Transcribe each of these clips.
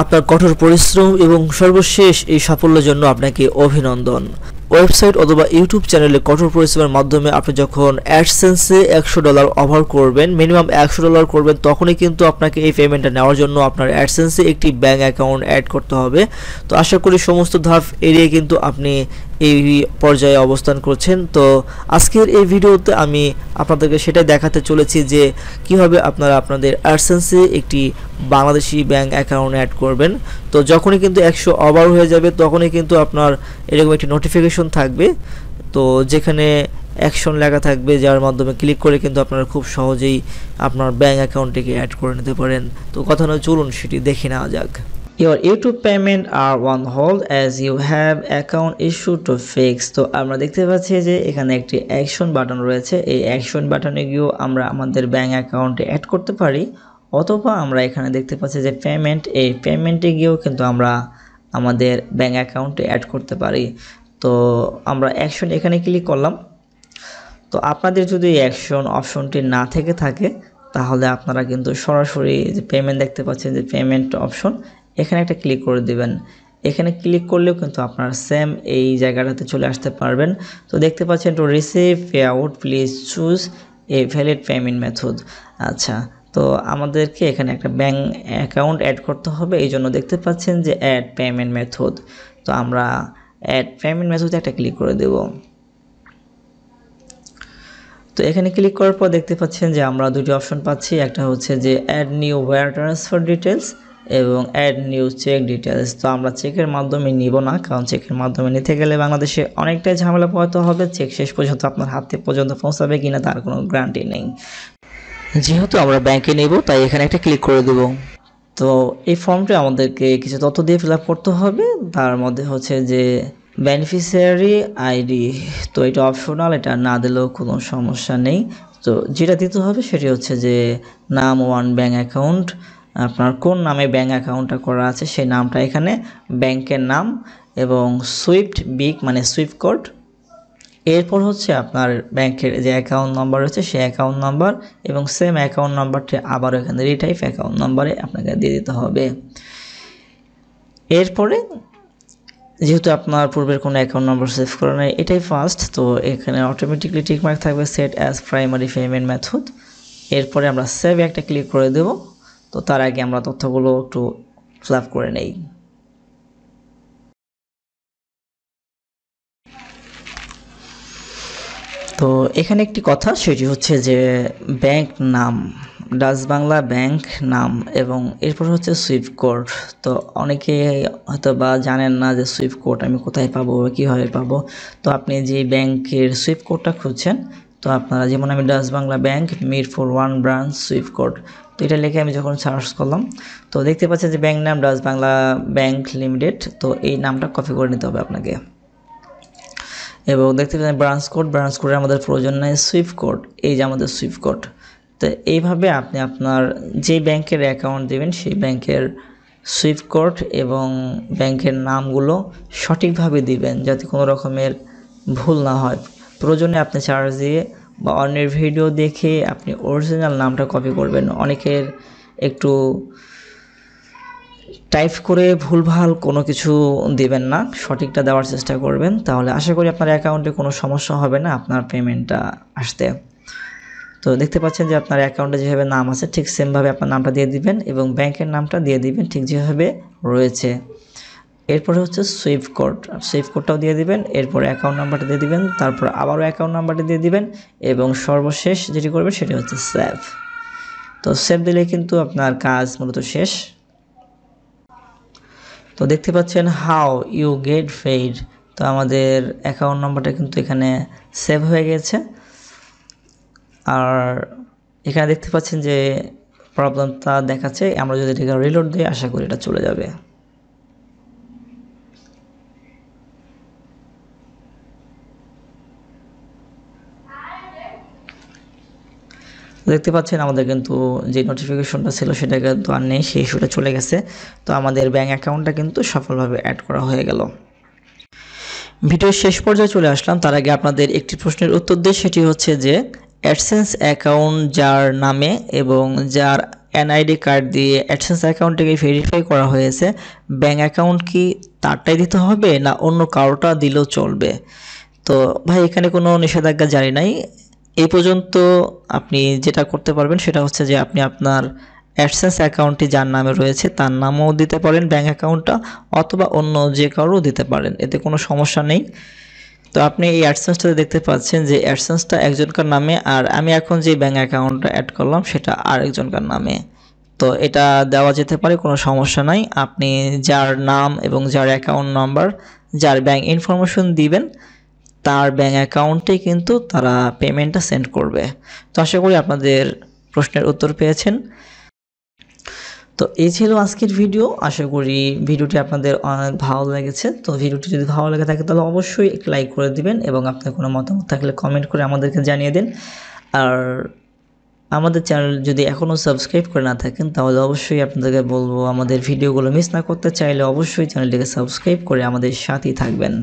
আপনার কঠোর পরিশ্রম এবং সর্বশেষ এই সাফল্যের জন্য আপনাকে অভিনন্দন। ওয়েবসাইট অথবা ইউটিউব চ্যানেলে কঠোর পরিশ্রমের মাধ্যমে আপনি যখন অ্যাডসেন্সে $100 ওভার করবেন, মিনিমাম $100 করবেন, তখনই কিন্তু আপনাকে এই পেমেন্টটা নেওয়ার জন্য আপনার অ্যাডসেন্সে একটি ব্যাঙ্ক অ্যাকাউন্ট অ্যাড করতে হবে। তো আশা করি সমস্ত ধাপ এড়িয়ে কিন্তু আপনি এই পর্যায়ে অবস্থান করছেন। তো আজকের এই ভিডিওতে আমি আপনাদেরকে সেটাই দেখাতে চলেছি যে কিভাবে আপনারা আপনাদের অ্যাডসেন্সে একটি বাংলাদেশি ব্যাঙ্ক অ্যাকাউন্ট অ্যাড করবেন। তো যখনই কিন্তু 100 ওভার হয়ে যাবে তখনই কিন্তু আপনার এরকম একটি নোটিফিকেশন থাকবে, তো যেখানে অ্যাকশন লেখা থাকবে, যার মাধ্যমে ক্লিক করে কিন্তু আপনারা খুব সহজেই আপনার ব্যাঙ্ক অ্যাকাউন্টটিকে অ্যাড করে নিতে পারেন। তো কথা নয়, চলুন সেটি দেখে নেওয়া যাক। Your YouTube payment are on hold as you have account issue to fix। তো আমরা দেখতে পাচ্ছি যে এখানে একটি অ্যাকশন বাটন রয়েছে। এই অ্যাকশন বাটনে গিয়েও আমরা আমাদের ব্যাঙ্ক অ্যাকাউন্টে অ্যাড করতে পারি, অথবা আমরা এখানে দেখতে পাচ্ছি যে পেমেন্ট, এই পেমেন্টে গিয়েও কিন্তু আমরা আমাদের ব্যাঙ্ক অ্যাকাউন্টে অ্যাড করতে পারি। তো আমরা অ্যাকশন এখানে ক্লিক করলাম। তো আপনাদের যদি অ্যাকশন অপশনটি না থেকে থাকে তাহলে আপনারা কিন্তু সরাসরি যে পেমেন্ট দেখতে পাচ্ছেন যে পেমেন্ট অপশন, এখানে একটা ক্লিক করে দিবেন। এখানে ক্লিক করলেও কিন্তু আপনারা সেম এই জায়গাটাতে চলে আসতে পারবেন। তো দেখতে পাচ্ছেন to receive pay out please choose a valid payment method. আচ্ছা, তো আমাদেরকে এখানে একটা ব্যাঙ্ক অ্যাকাউন্ট অ্যাড করতে হবে, এই জন্য দেখতে পাচ্ছেন যে অ্যাড পেমেন্ট মেথড। তো আমরা অ্যাড পেমেন্ট মেথডে একটা ক্লিক করে দেব। তো এখানে ক্লিক করার পর দেখতে পাচ্ছেন যে আমরা দুটি অপশন পাচ্ছি, একটা হচ্ছে যে add new wire transfer details এবং অ্যাড নিউ চেক ডিটেলস। তো আমরা চেকের মাধ্যমে নিব না, কারণ চেকের মাধ্যমে নিতে গেলে বাংলাদেশে অনেকটাই ঝামেলা পোহাতে হবে, চেক শেষ পর্যন্ত আপনার হাতে পর্যন্ত পৌঁছাবে কিনা তার কোনো গ্যারান্টি নেই। যেহেতু আমরা ব্যাংকে নেব তাই এখানে একটা ক্লিক করে দেব। তো এই ফর্মটি আমাদেরকে কিছু তথ্য দিয়ে ফিল আপ করতে হবে, তার মধ্যে হচ্ছে যে বেনিফিশিয়ারি আইডি। তো এটা অপশনাল, এটা না দিলেও কোনো সমস্যা নেই। তো যেটা দিতে হবে সেটি হচ্ছে যে নাম, ওয়ান ব্যাঙ্ক অ্যাকাউন্ট, আপনার কোন নামে ব্যাঙ্ক অ্যাকাউন্টটা করা আছে সেই নামটা, এখানে ব্যাংকের নাম এবং সুইফট বিগ মানে সুইফট কোড। এরপর হচ্ছে আপনার ব্যাংকের যে অ্যাকাউন্ট নাম্বার রয়েছে সেই অ্যাকাউন্ট নাম্বার এবং সেম অ্যাকাউন্ট নাম্বারটি আবারও এখানে রিটাইপ অ্যাকাউন্ট নাম্বারে আপনাকে দিয়ে দিতে হবে। এরপরে যেহেতু আপনার পূর্বের কোনো অ্যাকাউন্ট নাম্বার সেভ করা নেই, এটাই ফার্স্ট, তো এখানে অটোমেটিকলি টিকমার্ক থাকবে set as primary payment method. এরপরে আমরা সেভ একটা ক্লিক করে দেব। তো তার আগে আমরা তথ্যগুলো একটু ফিল আপ করে নেই। তো এখানে একটি কথা, সেটি হচ্ছে যে ব্যাংক নাম, ডাচ বাংলা ব্যাংক নাম এবং এরপর হচ্ছে সুইফট কোড। তো অনেকে হয়তো বা জানেন না যে সুইফট কোড আমি কোথায় পাবো বা কীভাবে পাবো। তো আপনি যে ব্যাংকের সুইফট কোডটা খুঁজছেন, তো আপনারা যেমন আমি Dutch Bangla bank Mirpur 1 branch Swift code, তো এটা লিখে আমি যখন সার্চ করলাম তো দেখতে পাচ্ছেন যে ব্যাংক নাম ডাচ বাংলা ব্যাংক লিমিটেড। তো এই নামটা কপি করে নিতে হবে আপনাকে এবং দেখতে পাচ্ছেন ব্রাঞ্চ কোড, ব্রাঞ্চ কোডের আমাদের প্রয়োজন নেই, সুইফট কোড, এই যে আমাদের সুইফট কোড। তো এইভাবে আপনি আপনার যে ব্যাংকের অ্যাকাউন্ট দেবেন সেই ব্যাংকের সুইফট কোড এবং ব্যাংকের নামগুলো সঠিকভাবে দিবেন যাতে কোনো রকমের ভুল না হয়। প্রয়োজনে আপনি চার্জ দিয়ে বা অন্যের ভিডিও দেখে আপনি অরিজিনাল নামটা কপি করবেন। অনেকের একটু টাইপ করে ভুলভাল কোনো কিছু দিবেন না, সঠিকটা দেওয়ার চেষ্টা করবেন, তাহলে আশা করি আপনার অ্যাকাউন্টে কোনো সমস্যা হবে না আপনার পেমেন্টটা আসতে। তো দেখতে পাচ্ছেন যে আপনার অ্যাকাউন্টে যেভাবে নাম আছে ঠিক সেমভাবে আপনার নামটা দিয়ে দিবেন এবং ব্যাংকের নামটা দিয়ে দিবেন ঠিক যেভাবে রয়েছে। এরপরে হচ্ছে সুইফট কোড, সুইফট কোডটাও দিয়ে দিবেন, এরপর অ্যাকাউন্ট নাম্বারটা দিয়ে দিবেন, তারপর আবারও অ্যাকাউন্ট নাম্বারটা দিয়ে দিবেন এবং সর্বশেষ যেটি করবেন সেটি হচ্ছে সেভ। তো সেভ দিলে কিন্তু আপনার কাজ মূলত শেষ। তো দেখতে পাচ্ছেন হাউ ইউ গেট পেইড। তো আমাদের অ্যাকাউন্ট নাম্বারটা কিন্তু এখানে সেভ হয়ে গেছে। আর এখানে দেখতে পাচ্ছেন যে প্রবলেমটা দেখাচ্ছে, আমরা যদি এটাকে রিলোড দিই আশা করি এটা চলে যাবে। দেখতে পাচ্ছেন আমাদের কিন্তু যে নোটিফিকেশনটা ছিল সেটা কিন্তু আর নেই, সেই ইস্যুটা চলে গেছে। তো আমাদের ব্যাঙ্ক অ্যাকাউন্টটা কিন্তু সফলভাবে অ্যাড করা হয়ে গেল। ভিডিওর শেষ পর্যায়ে চলে আসলাম, তার আগে আপনাদের একটি প্রশ্নের উত্তর দিই, সেটি হচ্ছে যে অ্যাডসেন্স অ্যাকাউন্ট যার নামে এবং যার এনআইডি কার্ড দিয়ে অ্যাডসেন্স অ্যাকাউন্টটিকে ভেরিফাই করা হয়েছে, ব্যাঙ্ক অ্যাকাউন্ট কি তারটাই দিতে হবে না অন্য কারোটা দিলেও চলবে? তো ভাই এখানে কোনো নিষেধাজ্ঞা জারি নাই। এই পর্যন্ত আপনি যেটা করতে পারবেন সেটা হচ্ছে যে আপনি আপনার অ্যাডসেন্স অ্যাকাউন্টটি যার নামে রয়েছে তার নামও দিতে পারেন ব্যাঙ্ক অ্যাকাউন্টটা, অথবা অন্য যে কারো দিতে পারেন, এতে কোনো সমস্যা নেই। তো আপনি এই অ্যাডসেন্সটাতে দেখতে পাচ্ছেন যে অ্যাডসেন্সটা একজনকার নামে, আর আমি এখন যে ব্যাঙ্ক অ্যাকাউন্টটা অ্যাড করলাম সেটা আরেকজনকার নামে। তো এটা দেওয়া যেতে পারে, কোনো সমস্যা নাই। আপনি যার নাম এবং যার অ্যাকাউন্ট নাম্বার, যার ব্যাঙ্ক ইনফরমেশন দিবেন তার ব্যাঙ্ক অ্যাকাউন্টে কিন্তু তারা পেমেন্টটা সেন্ড করবে। তো আশা করি আপনাদের প্রশ্নের উত্তর পেয়েছেন। তো এই ছিল আজকের ভিডিও। আশা করি ভিডিওটি আপনাদের অনেক ভালো লেগেছে। তো ভিডিওটি যদি ভালো লেগে থাকে তাহলে অবশ্যই একটু লাইক করে দিবেন এবং আপনার কোনো মতামত থাকলে কমেন্ট করে আমাদেরকে জানিয়ে দিন। আর আমাদের চ্যানেল যদি এখনও সাবস্ক্রাইব করে না থাকেন তাহলে অবশ্যই আপনাদেরকে বলবো, আমাদের ভিডিওগুলো মিস না করতে চাইলে অবশ্যই চ্যানেলটিকে সাবস্ক্রাইব করে আমাদের সাথেই থাকবেন।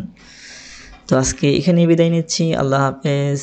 তো আজকে এখানেই বিদায় নিচ্ছি। আল্লাহ হাফেজ।